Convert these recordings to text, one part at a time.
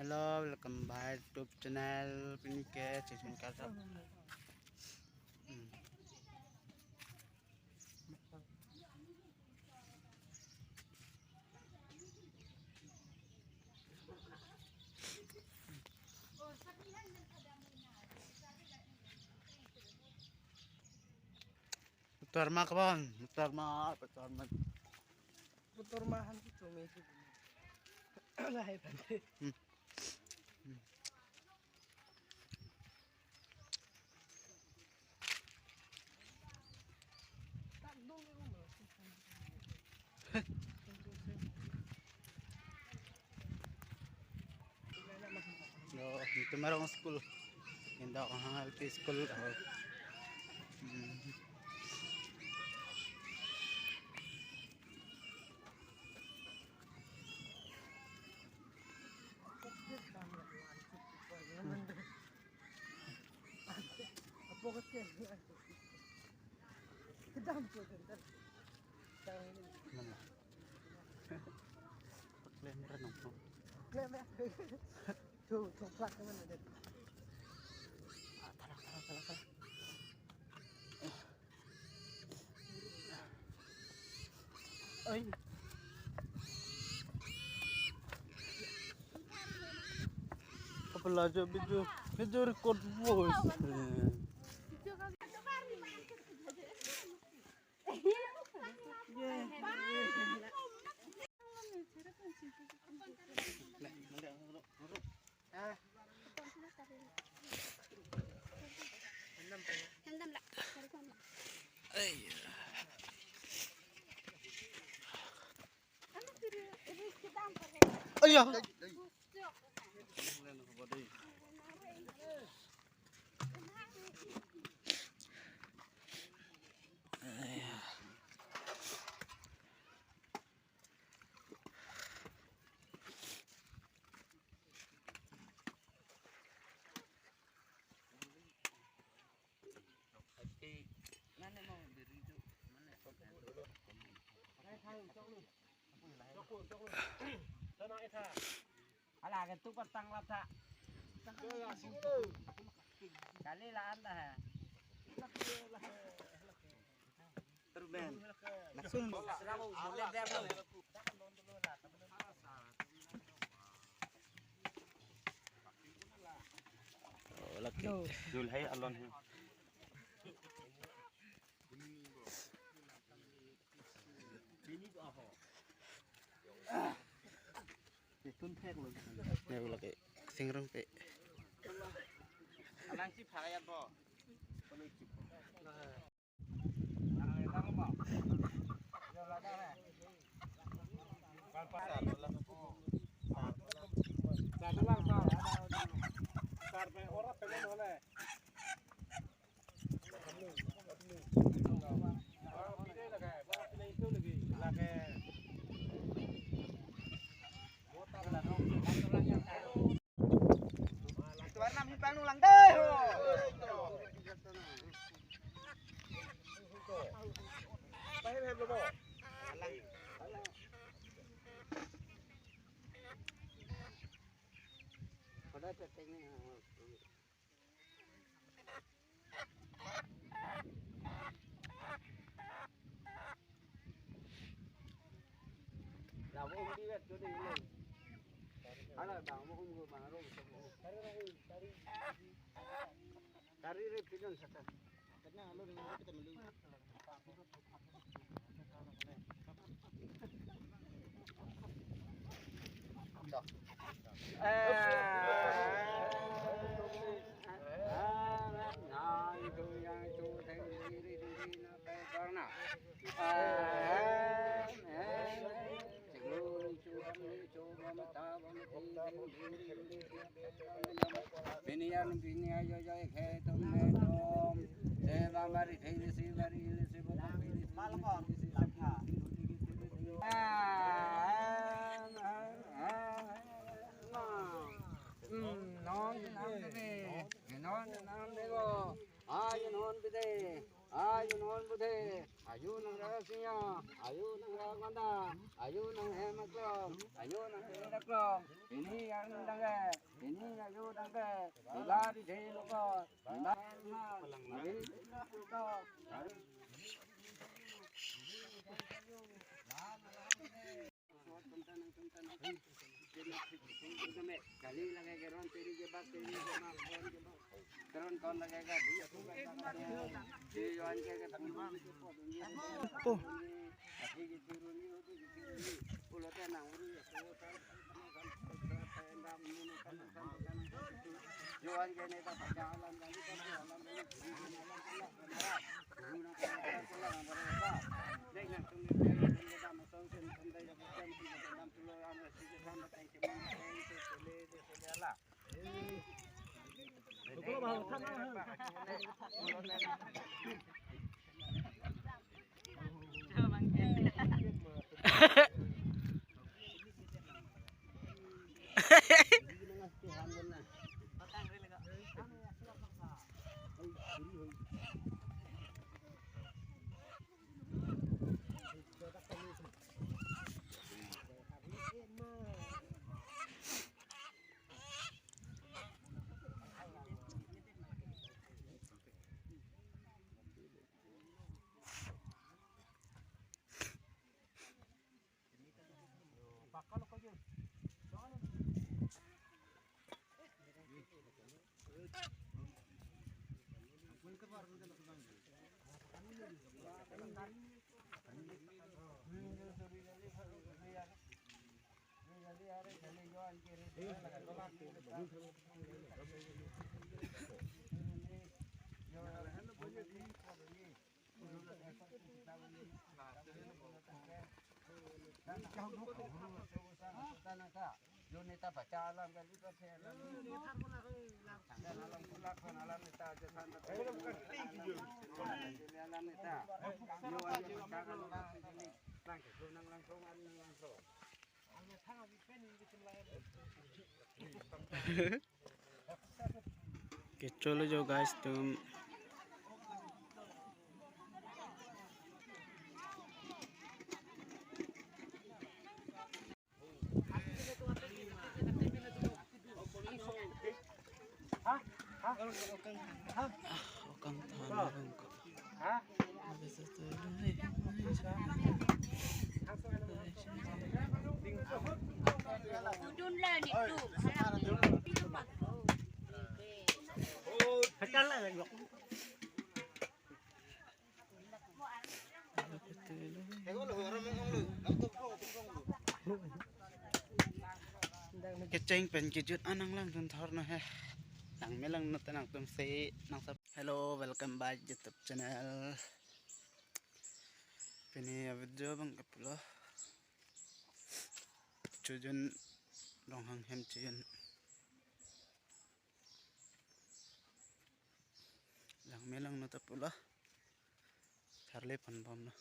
Hello, welcome back to channel Pinike Chicken Kata. Motor mah kawan, motor mah, Motor mahan itu messi. Lah hebat. Tak dong ni rumah. Yo, itu marong school. Hindi ako hangal sa school ako. Apa kata? Kedam po kan. Mana? Paklendran ako. Klem ya. Tuh, coklat kan ada. Tara. Ay. Kapala aja video record voice. Ayah. Alah kan tu petang lah tak. Kali lah anda ha. Terben. Langsung. Boleh dia mau. Laki. Zulhai alon. Tun thek luôn. Nè laki. Sing rong pe. Alang si phaya bo. Là ông đi về chỗ đi lên. Hay là bảo ông ngồi mà rồi. Cari re pinon sata. Karena lo dengan kita melu. Bini ayo jai khe tum ne tum se bambari thei si bari se bambari malakon lakha non nam de go ay non bide Ayu nuhun budi, ayu nang rahasia, ayu nang raganda, ayu nang hemaklong, ayu nang hemaklong. Ini yang dangge, ini ayu dangge. Ilari dheelo ko, ilari na, mari ko. Kali lagi geron teri ke bak teri ke mak geron kon lagi ke dia tu di yuan ke Oh, tapi gitu ni itu gitu ulah tenang uri ya yuan ke ni tak jalan kali kan jalan Junita baca alam kan itu alam. Alam kulak kan alam itu aja sana. Alam itu. Yuan yang baca alam ini langsung langsung langsung. कि चलो जाओ गाइस तुम keceng penkejut anang lang dun thor no he nang melang no tanang tum se nang sab hello welcome back YouTube channel pini video bang kaplo chujun dong hang hem chien lang melang no tapula charle pan bom no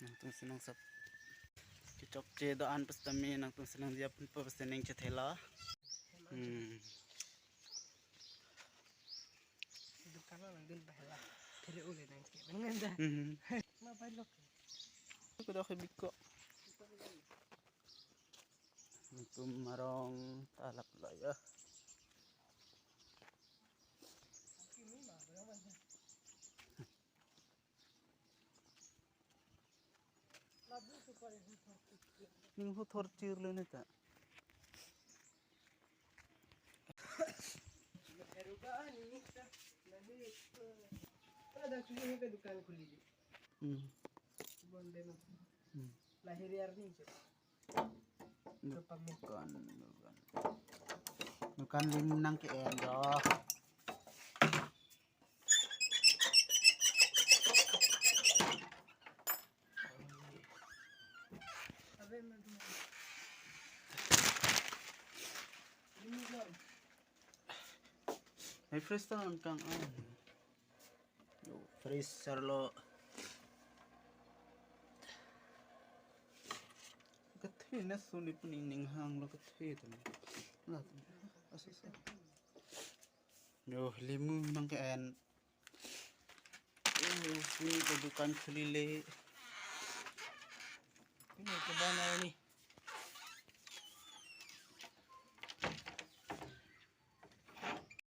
nang tum sinang sab chok che do an pas tami nang tum sinang dia pun pa pas neng che thela Kalau nandun bahla, kiri ulit ang kaya menganda. Mabalok. ko daw kay biko tum marong talak laya ning hu thor chir le neta Ada sudah ke dukaan kuli. Bonde mah. Lahir yarni. bukan lim nang ke endo Abe mah. may fresh ta kang yo freezer lo kathe na suni puning ning hang lo kathe to la asa sa Yo, limu mang kaan. Ini kedukan kelile. Ini ke bana ni.